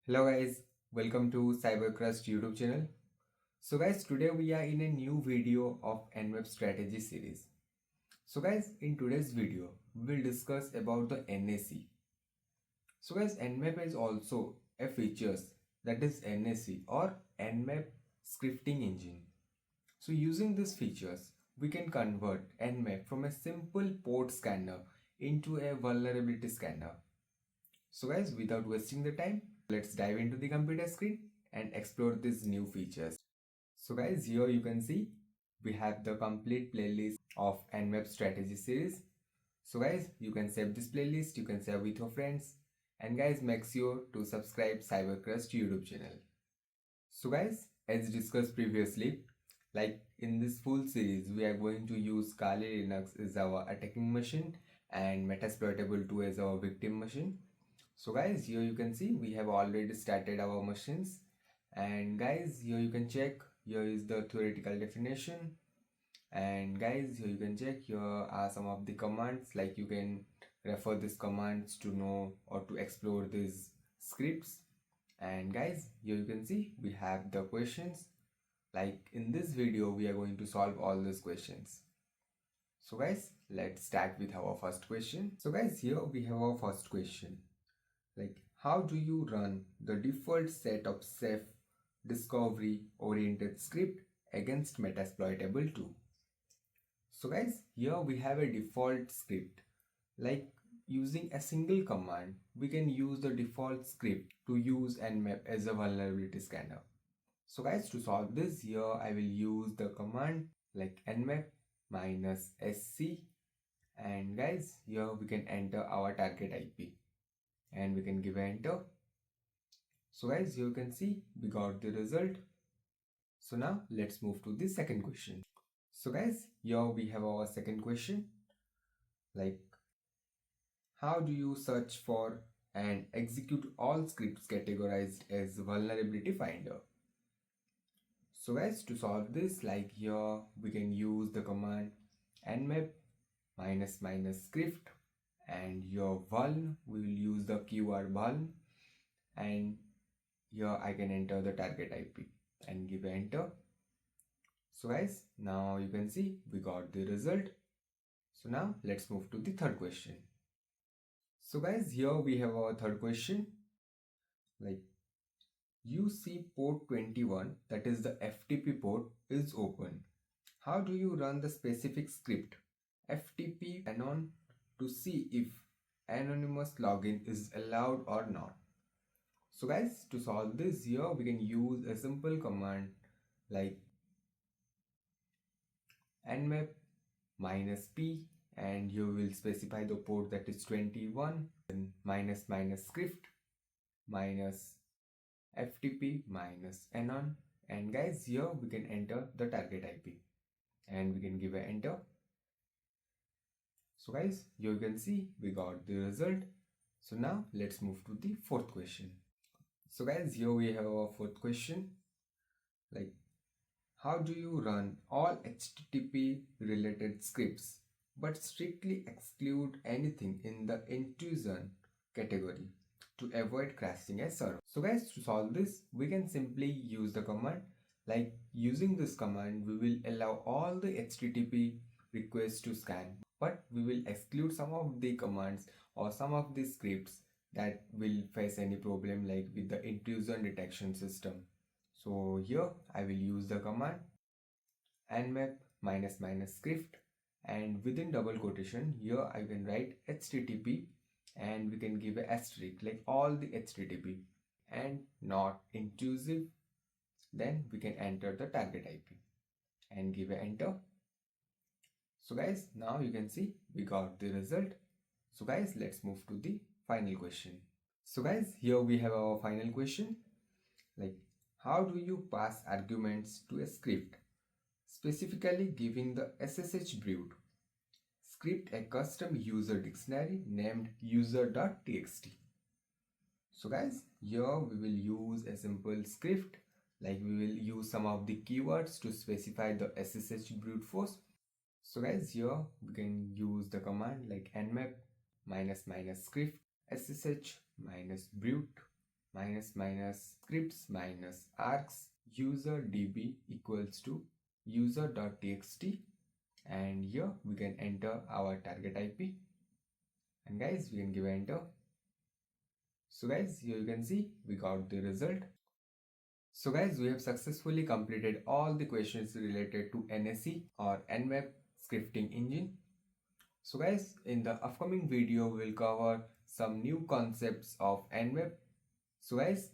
Hello guys, welcome to Cybercrust YouTube channel. So guys, today we are in a new video of Nmap strategy series. So guys, in today's video, we will discuss about the NSE. So guys, Nmap is also a features that is NSE or Nmap Scripting Engine. So using these features, we can convert Nmap from a simple port scanner into a vulnerability scanner. So guys, without wasting the time, let's dive into the computer screen and explore these new features. So guys, here you can see we have the complete playlist of Nmap strategy series. So guys, you can save this playlist, you can share with your friends, and guys, make sure to subscribe Cybercrust YouTube channel. So guys, as discussed previously, like in this full series, we are going to use Kali Linux as our attacking machine and Metasploitable 2 as our victim machine. So guys, here you can see we have already started our machines, and guys, here you can check, here is the theoretical definition, and guys, here you can check, here are some of the commands, like you can refer these commands to know or to explore these scripts. And guys, here you can see we have the questions, like in this video we are going to solve all these questions. So guys, let's start with our first question. So guys, here we have our first question, like how do you run the default set of safe discovery oriented script against Metasploitable 2. So guys, here we have a default script, like using a single command we can use the default script to use Nmap as a vulnerability scanner. So guys, to solve this, here I will use the command like nmap -sc, and guys, here we can enter our target IP and we can give enter. So guys, you can see we got the result. So now let's move to the second question. So guys, here we have our second question, like how do you search for and execute all scripts categorized as vulnerability finder? So guys, to solve this, like here we can use the command nmap --script, and your vuln, we will use the keyword vuln, and here I can enter the target IP and give enter. So guys, now you can see we got the result. So now let's move to the third question. So guys, here we have our third question, like you see port 21, that is the FTP port, is open. How do you run the specific script FTP anon to see if anonymous login is allowed or not? So guys, to solve this, here we can use a simple command like nmap -p, and you will specify the port, that is 21, then --script -ftp -anon, and guys, here we can enter the target IP and we can give a enter. So guys, here you can see we got the result. So now let's move to the fourth question. So guys, here we have our fourth question, like how do you run all HTTP related scripts but strictly exclude anything in the intrusion category to avoid crashing a server? So guys, to solve this, we can simply use the command, like using this command we will allow all the HTTP requests to scan, but we will exclude some of the commands or some of the scripts that will face any problem, like with the intrusion detection system. So here I will use the command nmap --script, and within double quotation here I can write HTTP, and we can give a asterisk, like all the HTTP and not intrusive. Then we can enter the target IP and give a enter. So guys, now you can see we got the result. So guys, let's move to the final question. So guys, here we have our final question, like how do you pass arguments to a script, specifically giving the SSH brute script a custom user dictionary named user.txt? So guys, here we will use a simple script, like we will use some of the keywords to specify the SSH brute force. So guys, here we can use the command like nmap --script ssh -brute minus minus scripts minus args user db equals to user.txt, and here we can enter our target IP, and guys we can give enter. So guys, here you can see we got the result. So guys, we have successfully completed all the questions related to NSE or Nmap Scripting Engine. So guys, in the upcoming video we'll cover some new concepts of Nmap. So guys,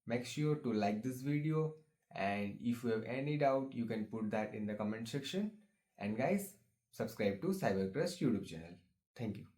make sure to like this video, and if you have any doubt you can put that in the comment section, and guys subscribe to CyberCrush YouTube channel. Thank you.